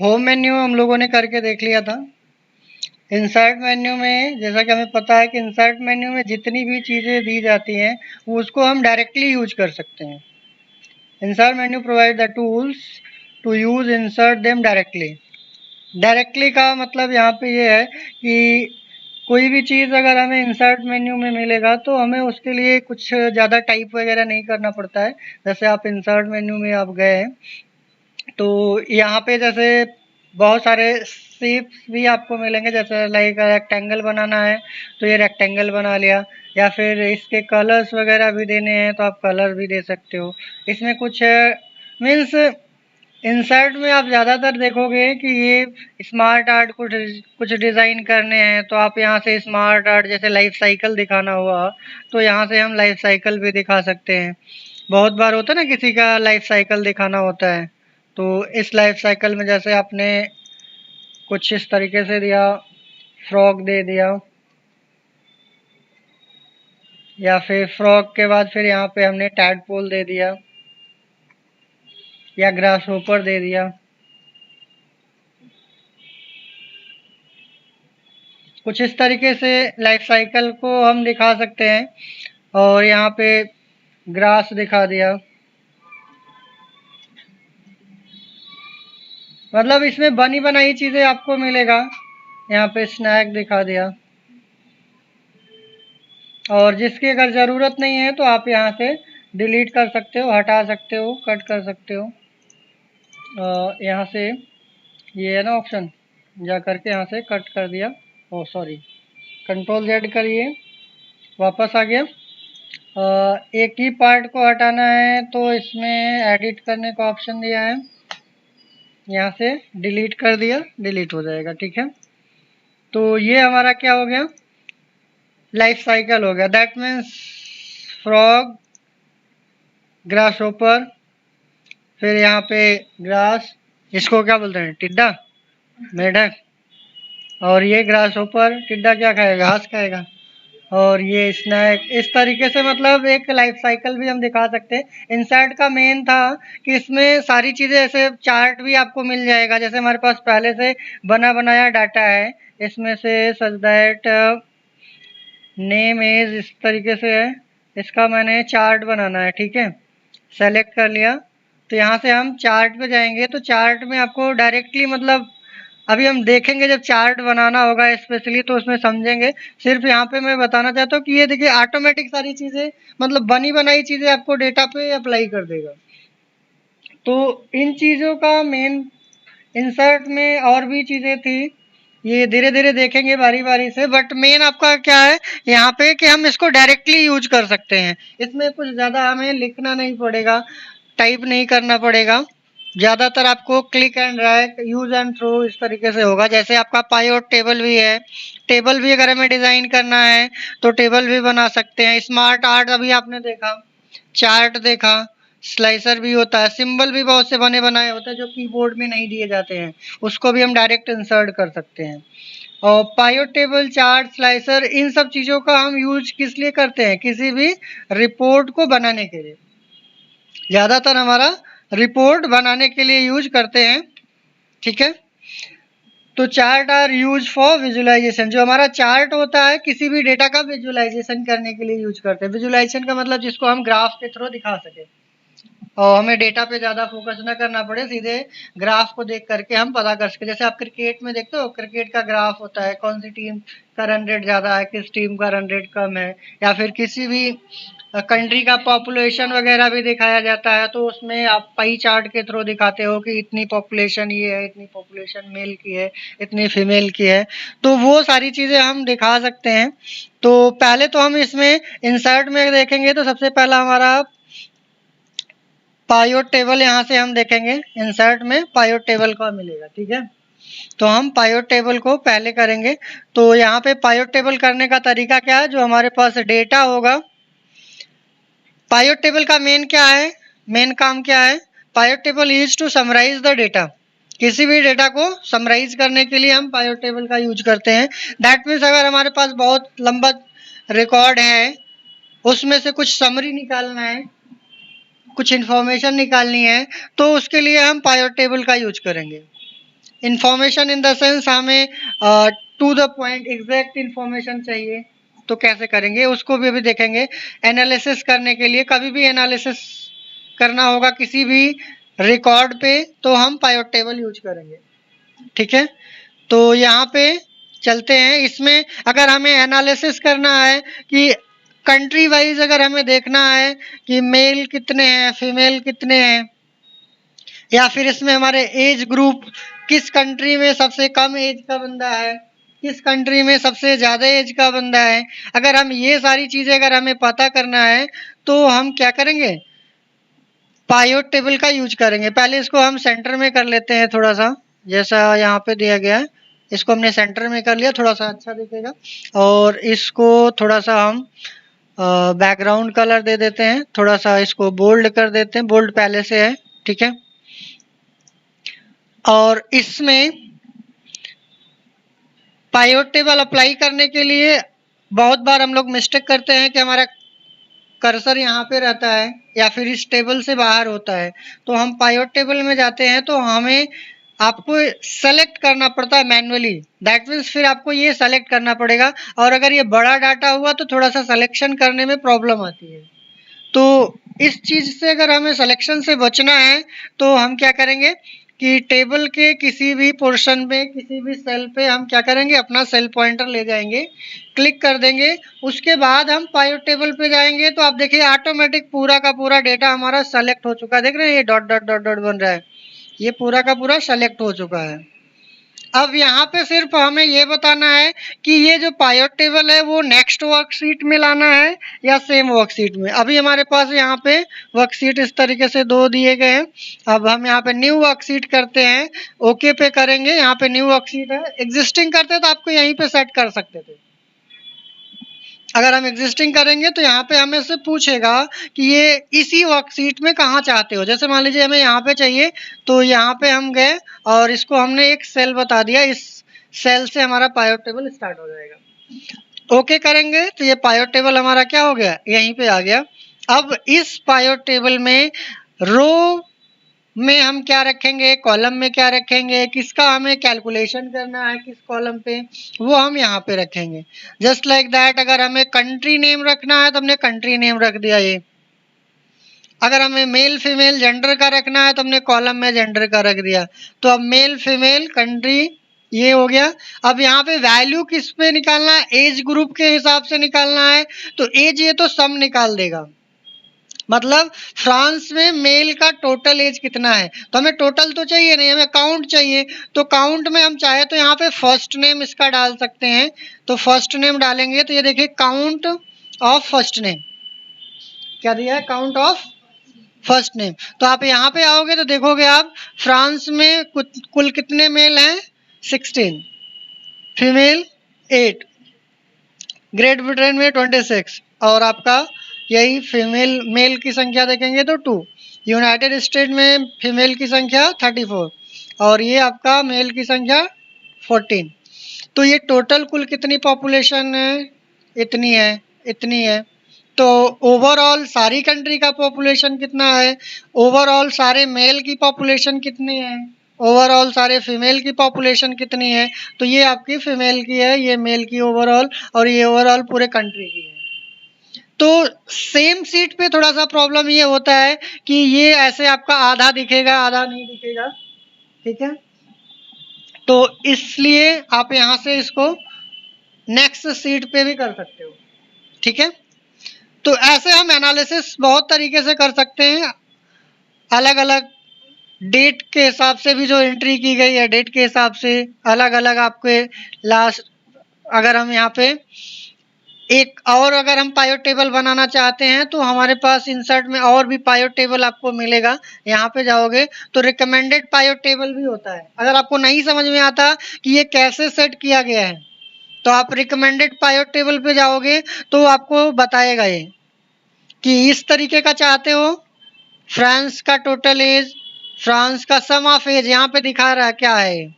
Home menu हम लोगों ने करके देख लिया था। इंसर्ट मेन्यू में जैसा कि हमें पता है कि इंसर्ट मेन्यू में जितनी भी चीज़ें दी जाती हैं उसको हम डायरेक्टली यूज कर सकते हैं। Insert menu provide the tools to use insert them directly. Directly का मतलब यहाँ पे ये है कि कोई भी चीज़ अगर हमें इंसर्ट मेन्यू में मिलेगा तो हमें उसके लिए कुछ ज़्यादा टाइप वगैरह नहीं करना पड़ता है। जैसे आप इंसर्ट मेन्यू में आप गए हैं तो यहाँ पे जैसे बहुत सारे शेप्स भी आपको मिलेंगे, जैसे लाइक रेक्टेंगल बनाना है तो ये रेक्टेंगल बना लिया, या फिर इसके कलर्स वगैरह भी देने हैं तो आप कलर भी दे सकते हो। इसमें कुछ मीन्स इंसर्ट में आप ज़्यादातर देखोगे कि ये स्मार्ट आर्ट कुछ कुछ डिज़ाइन करने हैं तो आप यहाँ से स्मार्ट आर्ट जैसे लाइफ साइकिल दिखाना हुआ तो यहाँ से हम लाइफ साइकिल भी दिखा सकते हैं। बहुत बार होता है ना किसी का लाइफ साइकिल दिखाना होता है, तो इस लाइफ साइकिल में जैसे आपने कुछ इस तरीके से दिया, फ्रॉक दे दिया, या फिर फ्रॉक के बाद फिर यहाँ पे हमने टैडपोल दे दिया या ग्रास होपर दे दिया। कुछ इस तरीके से लाइफ साइकिल को हम दिखा सकते हैं। और यहाँ पे ग्रास दिखा दिया, मतलब इसमें बनी बनाई चीजें आपको मिलेगा। यहाँ पे स्नैक दिखा दिया, और जिसकी अगर ज़रूरत नहीं है तो आप यहाँ से डिलीट कर सकते हो, हटा सकते हो, कट कर सकते हो। यहाँ से ये है ना ऑप्शन, जा करके यहाँ से कट कर दिया। ओ सॉरी, कंट्रोल जेड करिए, वापस आ गया। एक ही पार्ट को हटाना है तो इसमें एडिट करने का ऑप्शन दिया है, यहाँ से डिलीट कर दिया, डिलीट हो जाएगा। ठीक है, तो ये हमारा क्या हो गया, लाइफ साइकिल हो गया। That means frog, grass hopper, फिर यहाँ पे ग्रास, इसको क्या बोलते हैं, टिड्डा, मेढक, और ये ग्रास होपर, टिड्डा क्या खाएगा, घास खाएगा, और ये स्नैक। इस तरीके से मतलब एक लाइफ साइकिल भी हम दिखा सकते हैं। इंसर्ट का मेन था कि इसमें सारी चीज़ें, ऐसे चार्ट भी आपको मिल जाएगा, जैसे हमारे पास पहले से बना बनाया डाटा है इसमें से, सच दैट नेम इज इस तरीके से है, इसका मैंने चार्ट बनाना है। ठीक है, सेलेक्ट कर लिया, तो यहाँ से हम चार्ट पे जाएंगे तो चार्ट में आपको डायरेक्टली मतलब अभी हम देखेंगे जब चार्ट बनाना होगा स्पेशली तो उसमें समझेंगे। सिर्फ यहाँ पे मैं बताना चाहता हूँ कि ये देखिए ऑटोमेटिक सारी चीज़ें मतलब बनी बनाई चीज़ें आपको डेटा पे अप्लाई कर देगा। तो इन चीज़ों का मेन इंसर्ट में और भी चीज़ें थी, ये धीरे धीरे देखेंगे बारी बारी से, बट मेन आपका क्या है यहाँ पे कि हम इसको डायरेक्टली यूज कर सकते हैं। इसमें कुछ ज़्यादा हमें लिखना नहीं पड़ेगा, टाइप नहीं करना पड़ेगा। ज़्यादातर आपको click and drag, use and throw इस तरीके से होगा। जैसे आपका पायोट टेबल भी है, टेबल भी अगर हमें डिज़ाइन करना है तो टेबल भी बना सकते हैं। स्मार्ट आर्ट अभी आपने देखा, चार्ट देखा, स्लाइसर भी होता है, सिंबल भी बहुत से बने बनाए होते हैं जो कीबोर्ड में नहीं दिए जाते हैं, उसको भी हम डायरेक्ट इंसर्ट कर सकते हैं। और पायोट टेबल, चार्ट, स्लाइसर, इन सब चीज़ों का हम यूज किस लिए करते हैं, किसी भी रिपोर्ट को बनाने के लिए। ज़्यादातर हमारा रिपोर्ट बनाने के लिए यूज करते हैं। ठीक है, तो chart are use for visualisation. जो हमारा चार्ट होता है किसी भी डेटा का विजुअलाइजेशन करने के लिए यूज करते हैं। विजुअलाइजेशन का मतलब जिसको हम ग्राफ के थ्रू दिखा सके और हमें डेटा पे ज़्यादा फोकस ना करना पड़े, सीधे ग्राफ को देख करके हम पता कर सके। जैसे आप क्रिकेट में देखते हो, क्रिकेट का ग्राफ होता है, कौन सी टीम का रन रेट ज़्यादा है, किस टीम का रन रेट कम है, या फिर किसी भी कंट्री का पॉपुलेशन वगैरह भी दिखाया जाता है तो उसमें आप पाई चार्ट के थ्रू दिखाते हो कि इतनी पॉपुलेशन ये है, इतनी पॉपुलेशन मेल की है, इतनी फीमेल की है, तो वो सारी चीज़ें हम दिखा सकते हैं। तो पहले तो हम इसमें इंसर्ट में देखेंगे तो सबसे पहला हमारा पायोट टेबल, यहाँ से हम देखेंगे इंसर्ट में पायोट टेबल का मिलेगा। ठीक है, तो हम पायोट टेबल को पहले करेंगे। तो यहाँ पे पायोट टेबल करने का तरीका क्या है, जो हमारे पास डेटा होगा, पायोट टेबल का मेन क्या है, मेन काम क्या है, pivot table use to summarise the data. किसी भी डेटा को समराइज करने के लिए हम पायोट टेबल का यूज करते हैं। दैट मीन्स अगर हमारे पास बहुत लंबा रिकॉर्ड है, उसमें से कुछ समरी निकालना है, कुछ इन्फॉर्मेशन निकालनी है, तो उसके लिए हम पायोट टेबल का यूज करेंगे। इंफॉर्मेशन इन द सेंस हमें to the point exact information चाहिए, तो कैसे करेंगे उसको भी अभी देखेंगे। एनालिसिस करने के लिए कभी भी एनालिसिस करना होगा किसी भी रिकॉर्ड पे तो हम पाइवट टेबल यूज करेंगे। ठीक है, तो यहाँ पे चलते हैं। इसमें अगर हमें एनालिसिस करना है कि कंट्री वाइज अगर हमें देखना है कि मेल कितने हैं फीमेल कितने हैं, या फिर इसमें हमारे एज ग्रुप किस कंट्री में सबसे कम एज का बंदा है, किस कंट्री में सबसे ज़्यादा एज का बंदा है, अगर हम ये सारी चीज़ें अगर हमें पता करना है तो हम क्या करेंगे, पाइवट टेबल का यूज करेंगे। पहले इसको हम सेंटर में कर लेते हैं थोड़ा सा, जैसा यहाँ पे दिया गया है इसको हमने सेंटर में कर लिया, थोड़ा सा अच्छा दिखेगा। और इसको थोड़ा सा हम बैकग्राउंड कलर दे देते हैं, थोड़ा सा इसको बोल्ड कर देते हैं, बोल्ड पहले से है। ठीक है, और इसमें पाइवट टेबल अप्लाई करने के लिए बहुत बार हम लोग मिस्टेक करते हैं कि हमारा कर्सर यहाँ पे रहता है या फिर इस टेबल से बाहर होता है। तो हम पाइवट टेबल में जाते हैं तो हमें आपको सेलेक्ट करना पड़ता है मैन्युअली, दैट मीन्स फिर आपको ये सेलेक्ट करना पड़ेगा। और अगर ये बड़ा डाटा हुआ तो थोड़ा सा सिलेक्शन करने में प्रॉब्लम आती है। तो इस चीज से अगर हमें सिलेक्शन से बचना है तो हम क्या करेंगे कि टेबल के किसी भी पोर्शन पे किसी भी सेल पे हम क्या करेंगे, अपना सेल पॉइंटर ले जाएंगे, क्लिक कर देंगे। उसके बाद हम पाइवट टेबल पे जाएंगे तो आप देखिए ऑटोमेटिक पूरा का पूरा डेटा हमारा सेलेक्ट हो चुका है। देख रहे हैं ये डॉट डॉट डॉट डॉट बन रहा है, ये पूरा का पूरा सेलेक्ट हो चुका है। अब यहाँ पे सिर्फ हमें ये बताना है कि ये जो पाइवट टेबल है वो नेक्स्ट वर्कशीट में लाना है या सेम वर्कशीट में। अभी हमारे पास यहाँ पे वर्कशीट इस तरीके से दो दिए गए हैं। अब हम यहाँ पे न्यू वर्कशीट करते हैं, ओके पे करेंगे। यहाँ पे न्यू वर्कशीट है, एग्जिस्टिंग करते तो आपको यहीं पे सेट कर सकते थे। अगर हम एग्जिस्टिंग करेंगे तो यहाँ पे हमें से पूछेगा कि ये इसी वर्कशीट में कहाँ चाहते हो। जैसे मान लीजिए हमें यहाँ पे चाहिए तो यहाँ पे हम गए और इसको हमने एक सेल बता दिया, इस सेल से हमारा पाइवट टेबल स्टार्ट हो जाएगा। ओके करेंगे तो ये पाइवट टेबल हमारा क्या हो गया, यहीं पे आ गया। अब इस पाइवट टेबल में रो में हम क्या रखेंगे, कॉलम में क्या रखेंगे, किसका हमें कैलकुलेशन करना है किस कॉलम पे, वो हम यहाँ पे रखेंगे। जस्ट लाइक दैट अगर हमें कंट्री नेम रखना है तो हमने कंट्री नेम रख दिया ये। अगर हमें मेल फीमेल जेंडर का रखना है तो हमने कॉलम में जेंडर का रख दिया। तो अब मेल फीमेल कंट्री ये हो गया। अब यहाँ पे वैल्यू किस पे निकालना है, एज ग्रुप के हिसाब से निकालना है। तो एज ये तो सम निकाल देगा, मतलब फ्रांस में मेल का टोटल एज कितना है। तो हमें टोटल तो चाहिए नहीं, हमें काउंट चाहिए। तो काउंट में हम चाहे तो यहाँ पे फर्स्ट नेम इसका डाल सकते हैं। तो फर्स्ट नेम डालेंगे तो ये देखिए काउंट ऑफ फर्स्ट नेम, क्या दिया है, काउंट ऑफ फर्स्ट नेम। तो आप यहाँ पे आओगे तो देखोगे आप फ्रांस में कुल कितने मेल हैं, 16, फीमेल 8, ग्रेट ब्रिटेन में 26, और आपका यही फीमेल मेल की संख्या देखेंगे तो 2, यूनाइटेड स्टेट में फीमेल की संख्या 34 और ये आपका मेल की संख्या 14। तो ये टोटल कुल कितनी पॉपुलेशन है, इतनी है, इतनी है। तो ओवरऑल सारी कंट्री का पॉपुलेशन कितना है, ओवरऑल सारे मेल की पॉपुलेशन कितनी है, ओवरऑल सारे फीमेल की पॉपुलेशन कितनी है। तो ये आपकी फीमेल की है, ये मेल की ओवरऑल, और ये ओवरऑल पूरे कंट्री की है। तो सेम सीट पे थोड़ा सा प्रॉब्लम ये होता है कि ये ऐसे आपका आधा दिखेगा आधा नहीं दिखेगा। ठीक है, तो इसलिए आप यहां से इसको नेक्स्ट सीट पे भी कर सकते हो। ठीक है, तो ऐसे हम एनालिसिस बहुत तरीके से कर सकते हैं, अलग अलग डेट के हिसाब से भी जो एंट्री की गई है डेट के हिसाब से अलग अलग आपके लास्ट। अगर हम यहाँ पे एक और अगर हम पाइवट टेबल बनाना चाहते हैं तो हमारे पास इंसर्ट में और भी पाइवट टेबल आपको मिलेगा। यहाँ पे जाओगे तो रिकमेंडेड पाइवट टेबल भी होता है। अगर आपको नहीं समझ में आता कि ये कैसे सेट किया गया है तो आप रिकमेंडेड पाइवट टेबल पे जाओगे तो आपको बताएगा ये कि इस तरीके का चाहते हो। फ्रांस का टोटल एज, फ्रांस का सम ऑफ एज यहाँ पे दिखा रहा है, क्या है,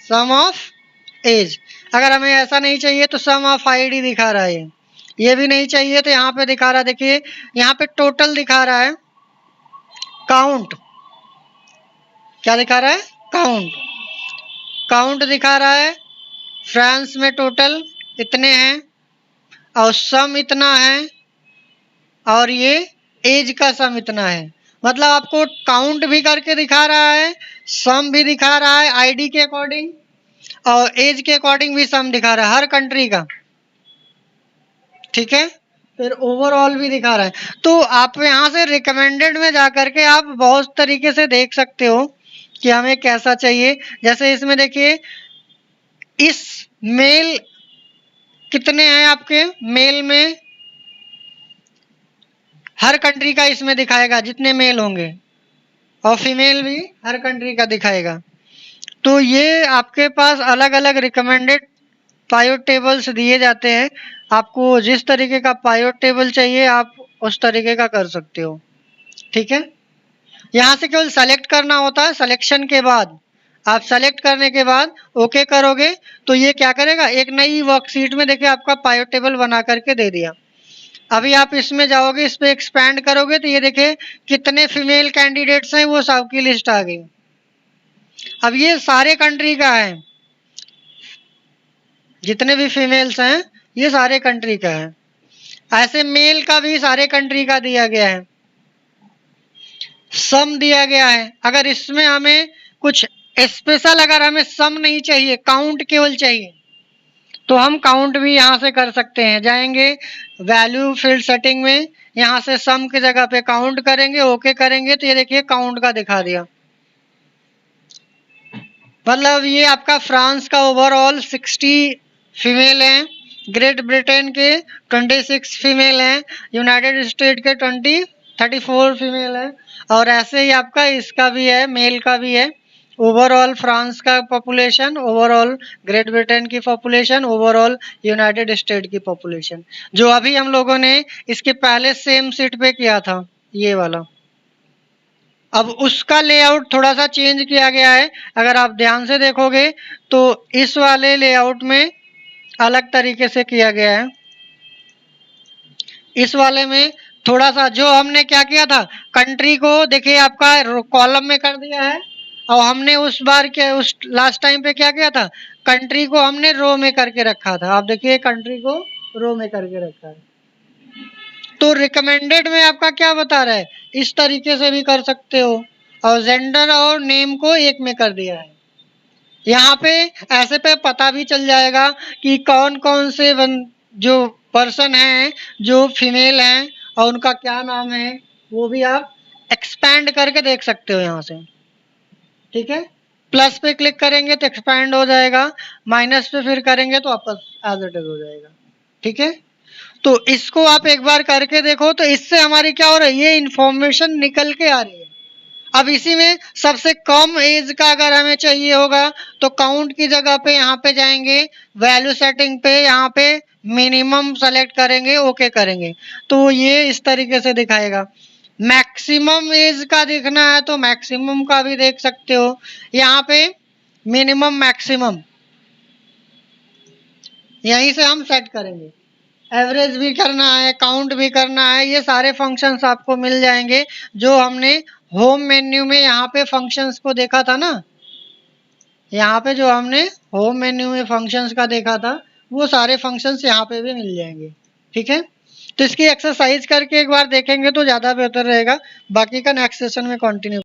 सम ऑफ एज। अगर हमें ऐसा नहीं चाहिए तो सम ऑफ आईडी दिखा रहा है, ये भी नहीं चाहिए तो यहाँ पे दिखा रहा है, देखिए यहाँ पे टोटल दिखा रहा है, काउंट, क्या दिखा रहा है, काउंट। काउंट दिखा रहा है, फ्रांस में टोटल इतने हैं और सम इतना है और ये एज का सम इतना है। मतलब आपको काउंट भी करके दिखा रहा है, सम भी दिखा रहा है आईडी के अकॉर्डिंग और एज के अकॉर्डिंग भी सम दिखा रहा है हर कंट्री का, ठीक है। फिर ओवरऑल भी दिखा रहा है। तो आप यहाँ से रिकमेंडेड में जाकर के आप बहुत तरीके से देख सकते हो कि हमें कैसा चाहिए। जैसे इसमें देखिए, इस मेल कितने हैं आपके, मेल में हर कंट्री का इसमें दिखाएगा जितने मेल होंगे और फीमेल भी हर कंट्री का दिखाएगा। तो ये आपके पास अलग अलग रिकमेंडेड पायोट टेबल्स दिए जाते हैं। आपको जिस तरीके का पायोट टेबल चाहिए आप उस तरीके का कर सकते हो, ठीक है। यहाँ से केवल सेलेक्ट करना होता है। सिलेक्शन के बाद आप सेलेक्ट करने के बाद ओके करोगे तो ये क्या करेगा, एक नई वर्कशीट में देखिए आपका पायोट टेबल बना करके दे दिया। अभी आप इसमें जाओगे, इस पे एक्सपैंड करोगे तो ये देखिए कितने फीमेल कैंडिडेट्स हैं, वो सबकी लिस्ट आ गई। अब ये सारे कंट्री का है, जितने भी फीमेल्स हैं ये सारे कंट्री का है। ऐसे मेल का भी सारे कंट्री का दिया गया है, सम दिया गया है। अगर इसमें हमें कुछ स्पेशल, अगर हमें सम नहीं चाहिए, काउंट केवल चाहिए, तो हम काउंट भी यहाँ से कर सकते हैं। जाएंगे वैल्यू फील्ड सेटिंग में, यहाँ से सम की जगह पे काउंट करेंगे, ओके करेंगे तो ये देखिए काउंट का दिखा दिया। मतलब ये आपका फ्रांस का ओवरऑल 60 फीमेल हैं, ग्रेट ब्रिटेन के 26 फीमेल हैं, यूनाइटेड स्टेट के 34 फीमेल हैं और ऐसे ही आपका इसका भी है, मेल का भी है। ओवरऑल फ्रांस का पॉपुलेशन, ओवरऑल ग्रेट ब्रिटेन की पॉपुलेशन, ओवरऑल यूनाइटेड स्टेट की पॉपुलेशन, जो अभी हम लोगों ने इसके पहले सेम सीट पे किया था ये वाला। अब उसका लेआउट थोड़ा सा चेंज किया गया है। अगर आप ध्यान से देखोगे तो इस वाले लेआउट में अलग तरीके से किया गया है। इस वाले में थोड़ा सा जो हमने क्या किया था, कंट्री को देखिए आपका कॉलम में कर दिया है और हमने उस बार क्या, उस लास्ट टाइम पे क्या किया था, कंट्री को हमने रो में करके रखा था। आप देखिए कंट्री को रो में करके रखा है। तो रिकमेंडेड में आपका क्या बता रहा है, इस तरीके से भी कर सकते हो और जेंडर और नेम को एक में कर दिया है। यहाँ पे ऐसे पे पता भी चल जाएगा कि कौन कौन से जो पर्सन हैं जो फीमेल हैं और उनका क्या नाम है, वो भी आप एक्सपैंड करके देख सकते हो यहाँ से, ठीक है। प्लस पे क्लिक करेंगे तो एक्सपैंड हो जाएगा, माइनस पे फिर करेंगे तो वापस एज इट इज हो जाएगा, ठीक है। तो इसको आप एक बार करके देखो तो इससे हमारी क्या हो रहा है, ये इंफॉर्मेशन निकल के आ रही है। अब इसी में सबसे कम एज का अगर हमें चाहिए होगा तो काउंट की जगह पे यहाँ पे जाएंगे, वैल्यू सेटिंग पे यहाँ पे मिनिमम सेलेक्ट करेंगे, ओके करेंगे तो ये इस तरीके से दिखाएगा। मैक्सिमम एज का देखना है तो मैक्सिमम का भी देख सकते हो, यहाँ पे मिनिमम मैक्सिमम यहीं से हम सेट करेंगे। एवरेज भी करना है, काउंट भी करना है, ये सारे फंक्शंस आपको मिल जाएंगे जो हमने होम मेन्यू में यहाँ पे फंक्शंस को देखा था ना। यहाँ पे जो हमने होम मेन्यू में फंक्शंस का देखा था वो सारे फंक्शंस यहाँ पे भी मिल जाएंगे, ठीक है। तो इसकी एक्सरसाइज करके एक बार देखेंगे तो ज़्यादा बेहतर रहेगा। बाकी का नेक्स्ट सेशन में कंटिन्यू